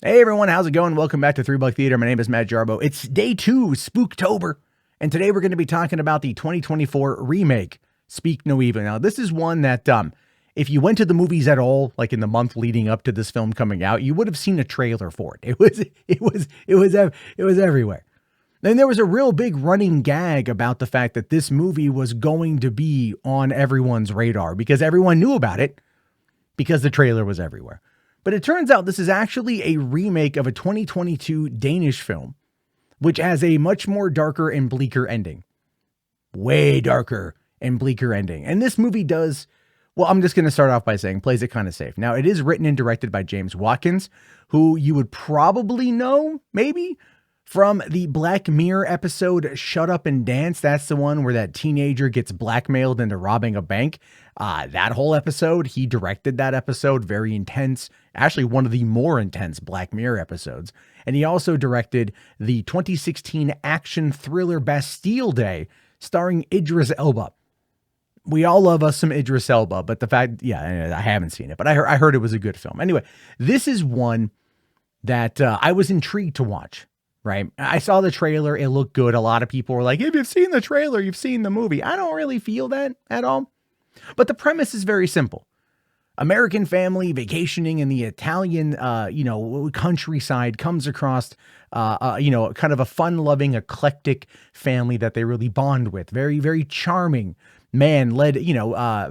Hey everyone, how's it going? Welcome back to $3 Theater. My name is Matt Jarbo. It's day 2, Spooktober, and today we're going to be talking about the 2024 remake, Speak No Evil. Now, this is one that, if you went to the movies at all, like in the month leading up to this film coming out, you would have seen a trailer for it. It was everywhere. And there was a real big running gag about the fact that this movie was going to be on everyone's radar because everyone knew about it because the trailer was everywhere. But it turns out this is actually a remake of a 2022 Danish film, which has a much more darker and bleaker ending. Way darker and bleaker ending. And this movie does, well, I'm just going to start off by saying plays it kind of safe. Now, it is written and directed by James Watkins, who you would probably know, maybe, from the Black Mirror episode, Shut Up and Dance. That's the one where that teenager gets blackmailed into robbing a bank. That whole episode, he directed that episode, very intense, actually one of the more intense Black Mirror episodes. And he also directed the 2016 action thriller Bastille Day, starring Idris Elba. We all love us some Idris Elba, but the fact, yeah, I haven't seen it, but I heard it was a good film. Anyway, this is one that I was intrigued to watch. Right. I saw the trailer. It looked good. A lot of people were like, if you've seen the trailer, you've seen the movie. I don't really feel that at all. But the premise is very simple. American family vacationing in the Italian, countryside comes across, kind of a fun-loving, eclectic family that they really bond with. Very, very charming man led,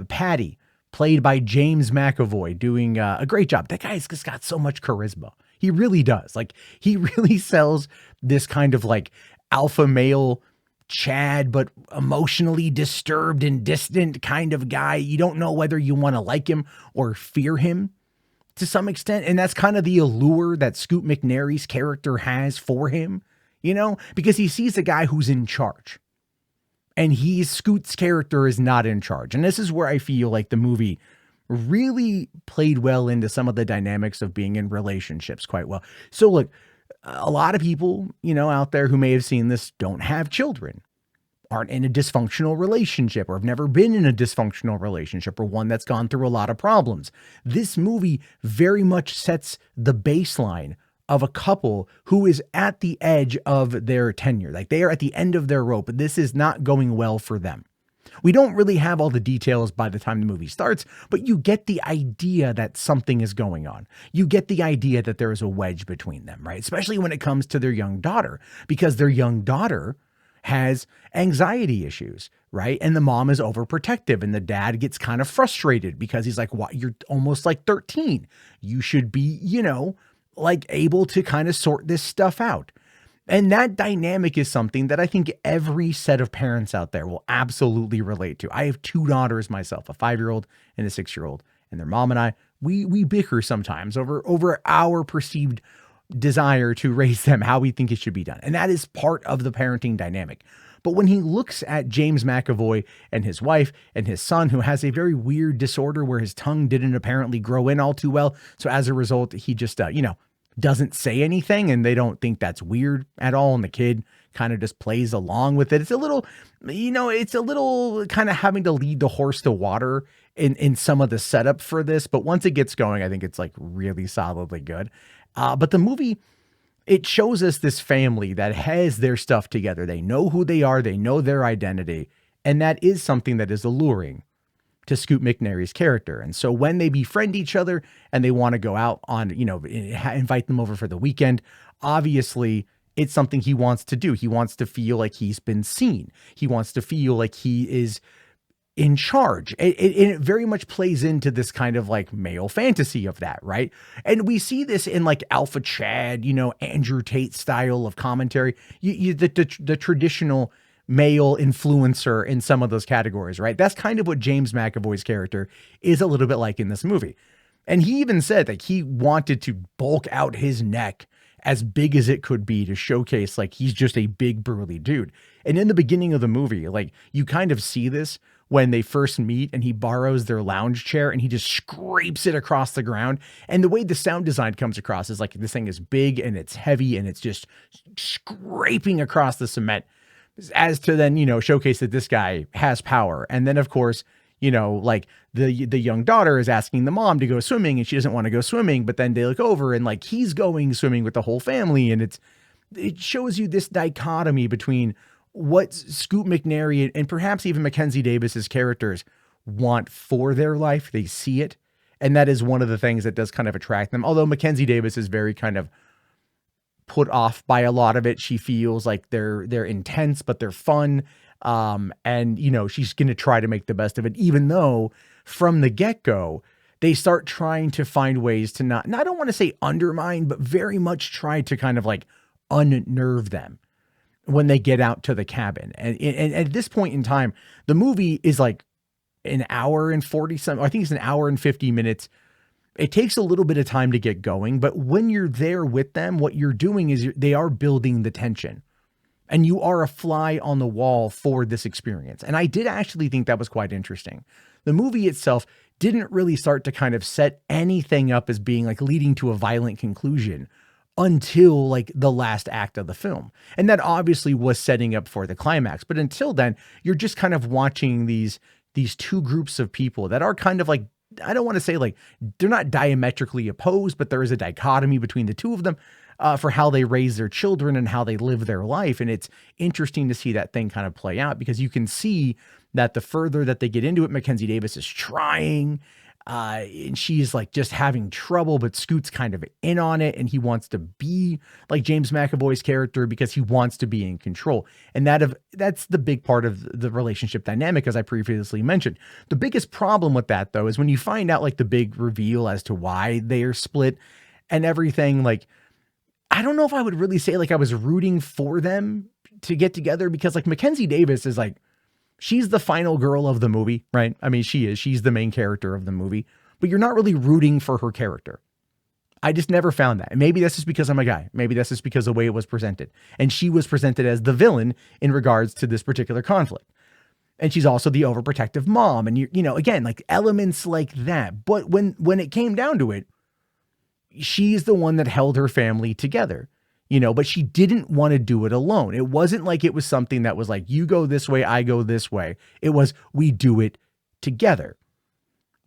Patty, played by James McAvoy, doing a great job. That guy's just got so much charisma. He really does. Like, he really sells this kind of like alpha male Chad, but emotionally disturbed and distant kind of guy. You don't know whether you want to like him or fear him to some extent. And that's kind of the allure that Scoot McNairy's character has for him, because he sees a guy who's in charge. And Scoot's character is not in charge. And this is where I feel like the movie really played well into some of the dynamics of being in relationships quite well. So look, a lot of people, out there who may have seen this don't have children, aren't in a dysfunctional relationship, or have never been in a dysfunctional relationship, or one that's gone through a lot of problems. This movie very much sets the baseline of a couple who is at the edge of their tenure. Like, they are at the end of their rope, but this is not going well for them. We don't really have all the details by the time the movie starts, but you get the idea that something is going on. You get the idea that there is a wedge between them, right? Especially when it comes to their young daughter, because their young daughter has anxiety issues, right? And the mom is overprotective, and the dad gets kind of frustrated because he's like, "What? You're almost like 13. You should be, able to kind of sort this stuff out." And that dynamic is something that I think every set of parents out there will absolutely relate to. I have 2 daughters myself, a 5-year-old and a 6-year-old, and their mom and I, we bicker sometimes over our perceived desire to raise them, how we think it should be done. And that is part of the parenting dynamic. But when he looks at James McAvoy and his wife and his son, who has a very weird disorder where his tongue didn't apparently grow in all too well, so as a result, he just, doesn't say anything, and they don't think that's weird at all. And the kid kind of just plays along with it. It's a little, kind of having to lead the horse to water in some of the setup for this. But once it gets going, I think it's like really solidly good. But the movie, it shows us this family that has their stuff together. They know who they are. They know their identity. And that is something that is alluring to Scoot McNairy's character. And so when they befriend each other and they want to go out on, invite them over for the weekend, obviously it's something he wants to do. He wants to feel like he's been seen. He wants to feel like he is in charge. It very much plays into this kind of like male fantasy of that, right? And we see this in like Alpha Chad, Andrew Tate style of commentary, the traditional male influencer in some of those categories, right? That's kind of what James McAvoy's character is a little bit like in this movie. And he even said that he wanted to bulk out his neck as big as it could be to showcase like he's just a big burly dude. And in the beginning of the movie, like you kind of see this when they first meet and he borrows their lounge chair and he just scrapes it across the ground. And the way the sound design comes across is like this thing is big and it's heavy and it's just scraping across the cement, as to then, showcase that this guy has power. And then, of course, You know, like the young daughter is asking the mom to go swimming and she doesn't want to go swimming, but then they look over and like he's going swimming with the whole family. And it shows you this dichotomy between what Scoot McNairy and perhaps even Mackenzie Davis's characters want for their life. They see it. And that is one of the things that does kind of attract them. Although Mackenzie Davis is very kind of put off by a lot of it. She feels like they're intense, but they're fun. And you know, she's going to try to make the best of it, even though from the get-go, they start trying to find ways to not, I don't want to say undermine, but very much try to kind of like unnerve them when they get out to the cabin. And at this point in time, the movie is like an hour and 40 some, I think it's an hour and 50 minutes. It takes a little bit of time to get going, but when you're there with them, what you're doing is they are building the tension and you are a fly on the wall for this experience. And I did actually think that was quite interesting. The movie itself didn't really start to kind of set anything up as being like leading to a violent conclusion until like the last act of the film. And that obviously was setting up for the climax. But until then, you're just kind of watching these two groups of people that are kind of like, I don't want to say like they're not diametrically opposed, but there is a dichotomy between the two of them for how they raise their children and how they live their life. And it's interesting to see that thing kind of play out because you can see that the further that they get into it, Mackenzie Davis is trying and she's like just having trouble, but Scoot's kind of in on it. And he wants to be like James McAvoy's character because he wants to be in control. And that's the big part of the relationship dynamic, as I previously mentioned. The biggest problem with that though, is when you find out like the big reveal as to why they are split and everything, like, I don't know if I would really say like I was rooting for them to get together because like Mackenzie Davis is like, she's the final girl of the movie, right? I mean, she's the main character of the movie, but you're not really rooting for her character. I just never found that. And maybe that's just because I'm a guy. Maybe that's just because of the way it was presented. And she was presented as the villain in regards to this particular conflict. And she's also the overprotective mom. And you know, again, like elements like that. But when it came down to it, she's the one that held her family together. You know, but she didn't want to do it alone. It wasn't like it was something that was like, you go this way, I go this way. It was, we do it together.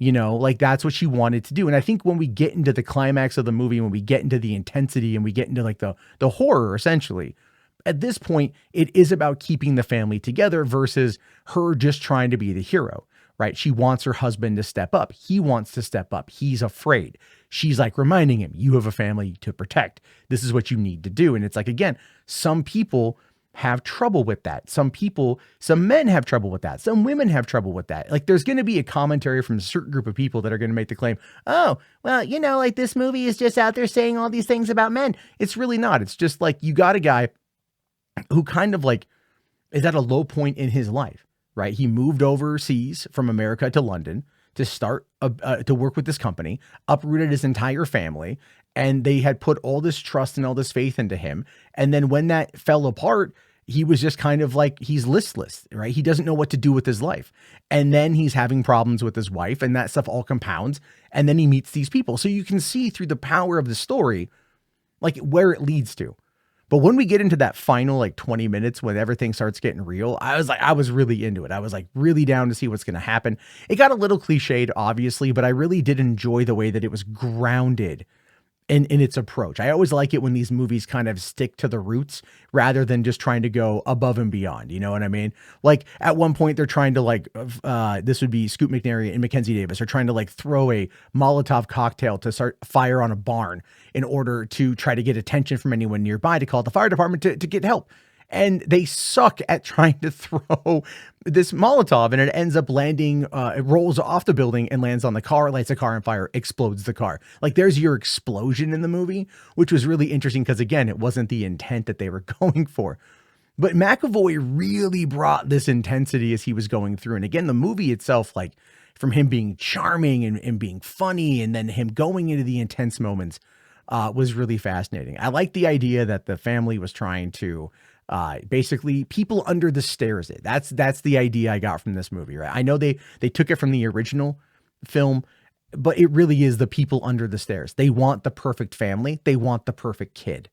You know, like that's what she wanted to do. And I think when we get into the climax of the movie, when we get into the intensity and we get into like the horror, essentially, at this point, it is about keeping the family together versus her just trying to be the hero, right? She wants her husband to step up. He wants to step up. He's afraid. She's like reminding him, you have a family to protect. This is what you need to do. And it's like, again, some people have trouble with that. Some men have trouble with that. Some women have trouble with that. Like there's going to be a commentary from a certain group of people that are going to make the claim, oh, well, you know, like this movie is just out there saying all these things about men. It's really not. It's just like, you got a guy who kind of like is at a low point in his life, right? He moved overseas from America to London to start to work with this company, uprooted his entire family, and they had put all this trust and all this faith into him. And then when that fell apart, he was just kind of like, he's listless, right? He doesn't know what to do with his life. And then he's having problems with his wife and that stuff all compounds. And then he meets these people. So you can see through the power of the story, like where it leads to. But when we get into that final like 20 minutes, when everything starts getting real, I was really into it. I was like really down to see what's going to happen. It got a little cliched, obviously, but I really did enjoy the way that it was grounded in its approach. I always like it when these movies kind of stick to the roots rather than just trying to go above and beyond. You know what I mean? Like at one point they're trying to like, this would be Scoot McNairy and Mackenzie Davis are trying to like throw a Molotov cocktail to start fire on a barn in order to try to get attention from anyone nearby to call the fire department to get help. And they suck at trying to throw this Molotov, and it ends up landing, it rolls off the building and lands on the car, lights a car on fire, explodes the car. Like there's your explosion in the movie, which was really interesting because again, it wasn't the intent that they were going for. But McAvoy really brought this intensity as he was going through. And again, the movie itself, like from him being charming and being funny, and then him going into the intense moments, was really fascinating. I like the idea that the family was trying to basically people under the stairs. That's the idea I got from this movie, right? I know they took it from the original film, but it really is the people under the stairs. They want the perfect family. They want the perfect kid.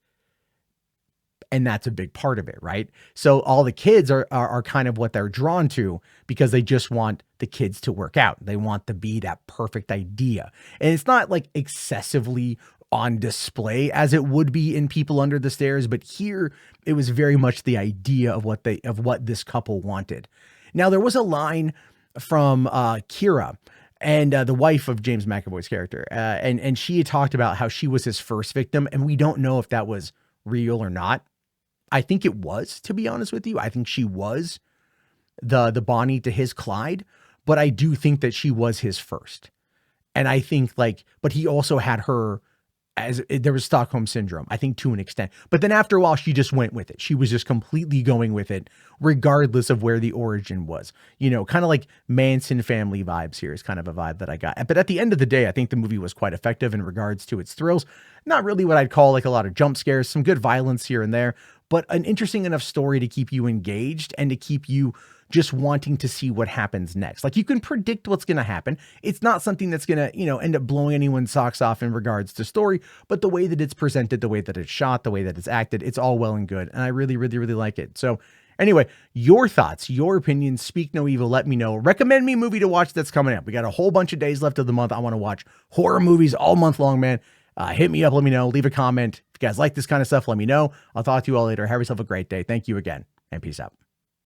And that's a big part of it, right? So all the kids are kind of what they're drawn to because they just want the kids to work out. They want to be that perfect idea. And it's not like excessively on display as it would be in People Under the Stairs, but here it was very much the idea of what this couple wanted. Now there was a line from Kira, and the wife of James McAvoy's character, and she had talked about how she was his first victim, and we don't know if that was real or not. I think it was, to be honest with you. I think she was the Bonnie to his Clyde, but I do think that she was his first. And I think but he also had her as there was Stockholm syndrome, I think, to an extent. But then after a while, she just went with it. She was just completely going with it, regardless of where the origin was. Kind of like Manson family vibes here is kind of a vibe that I got. But at the end of the day, I think the movie was quite effective in regards to its thrills. Not really what I'd call a lot of jump scares, some good violence here and there, but an interesting enough story to keep you engaged and to keep you just wanting to see what happens next. You can predict what's going to happen. It's not something that's going to, end up blowing anyone's socks off in regards to story, but the way that it's presented, the way that it's shot, the way that it's acted, it's all well and good. And I really, really, really like it. So anyway, your thoughts, your opinions, speak no evil. Let me know. Recommend me a movie to watch that's coming up. We got a whole bunch of days left of the month. I want to watch horror movies all month long, man. Hit me up. Let me know. Leave a comment. If you guys like this kind of stuff, let me know. I'll talk to you all later. Have yourself a great day. Thank you again, and peace out.